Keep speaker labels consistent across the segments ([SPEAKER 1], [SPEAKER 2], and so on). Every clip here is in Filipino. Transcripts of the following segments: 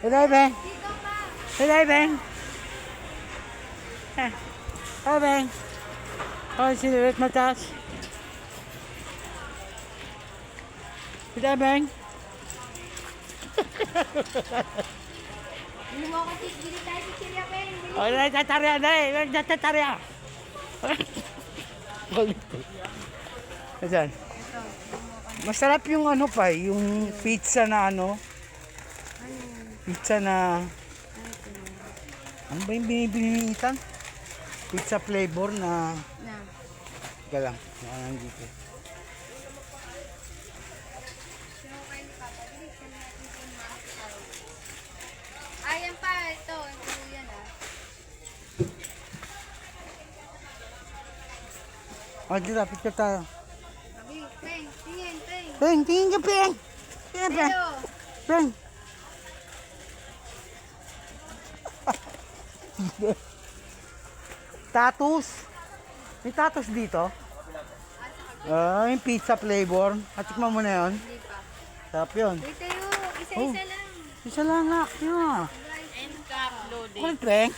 [SPEAKER 1] Hello, Beng. Hello, Beng. Hello, Beng. Oh, sinulit mataas. Hello, Beng.
[SPEAKER 2] Hindi mo ako bili tayo si Silya, Beng.
[SPEAKER 1] Oh, nagtatarya na eh. Nagtatarya. Ayan. Masarap yung ano pa, yung pizza na ano. Pizza na... Ano ba yung binibili ni Ethan? Pizza flavor na... Teka lang, nandito.
[SPEAKER 2] Ayan pa, ito. Ito yan ah.
[SPEAKER 1] Oh, dito, picture tayo.
[SPEAKER 2] Sabi, Beng, tingin, Beng.
[SPEAKER 1] Peng, tingin ka, Peng! Tingin, Peng!
[SPEAKER 2] Hello.
[SPEAKER 1] Peng! Tatus! May tatus dito? Yung pizza flavor. Atikman mo na yun.
[SPEAKER 2] Hindi pa.
[SPEAKER 1] Sarap yun.
[SPEAKER 2] Wait tayo, isa-isa lang.
[SPEAKER 1] Isa lang nga. Yun.
[SPEAKER 2] End cap loading.
[SPEAKER 1] Ano, Peng?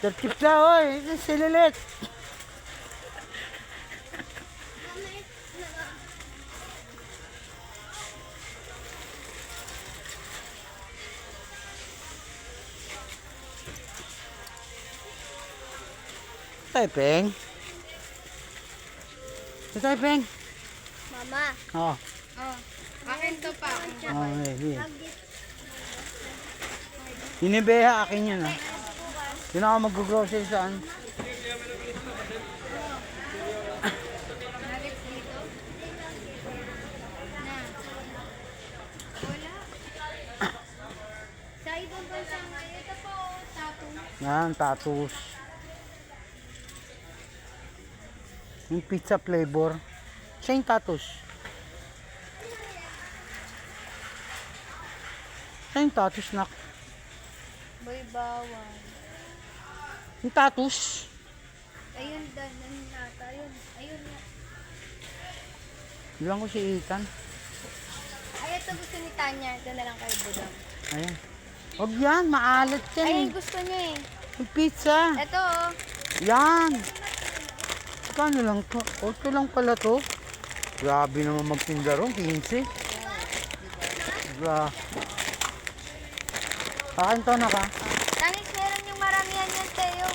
[SPEAKER 1] Tertip na, oy. Sililit. Tayo, Peng. Tayo, Peng.
[SPEAKER 2] Mama.
[SPEAKER 1] Oh.
[SPEAKER 2] Oh. Akin to pa.
[SPEAKER 1] Oh, here. Hinibeha, akin yun, ah. Yun ako mag-grocery saan.
[SPEAKER 2] Nuggets dito. Na. Wala. Sa ibang bansa nga, ito po, tattoo.
[SPEAKER 1] Yan, tatus. Yung pizza flavor. Siya yung tatus. Siya yung tatus na.
[SPEAKER 2] Boy bawang.
[SPEAKER 1] Yung tatus.
[SPEAKER 2] Ayun, danan nata. Ayun, ayun nga.
[SPEAKER 1] Bilang ko si Ethan.
[SPEAKER 2] Ay, ito gusto ni Tanya. Ito na lang kay Budang.
[SPEAKER 1] Ayan. Huwag yan, maalat yan.
[SPEAKER 2] Ay,
[SPEAKER 1] eh.
[SPEAKER 2] gusto niya eh.
[SPEAKER 1] Yung pizza.
[SPEAKER 2] Ito oh.
[SPEAKER 1] Yan. Kano lang to? O, ito lang pala to. Grabe naman magtinda ron, 15. Grabe. Akin to na ka.
[SPEAKER 2] Tangis meron yung maramihan yung Teo.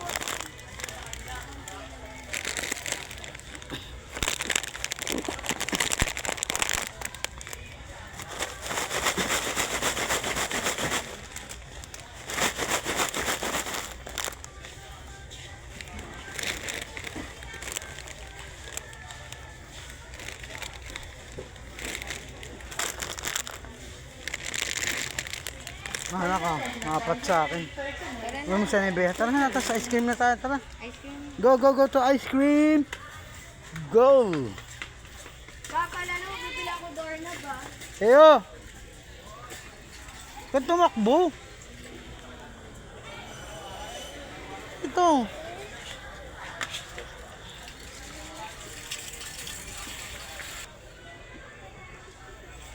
[SPEAKER 1] Mahala ka, mapat sa akin.
[SPEAKER 2] Meron
[SPEAKER 1] Huwag mo sa nebeha. Tara na, sa ice cream na tayo. Tara.
[SPEAKER 2] ice cream.
[SPEAKER 1] Go, go, go to ice cream. Go.
[SPEAKER 2] Baka lalo, bibili ako doorknob ba?
[SPEAKER 1] Eyo. Ba't tumakbo? Ito.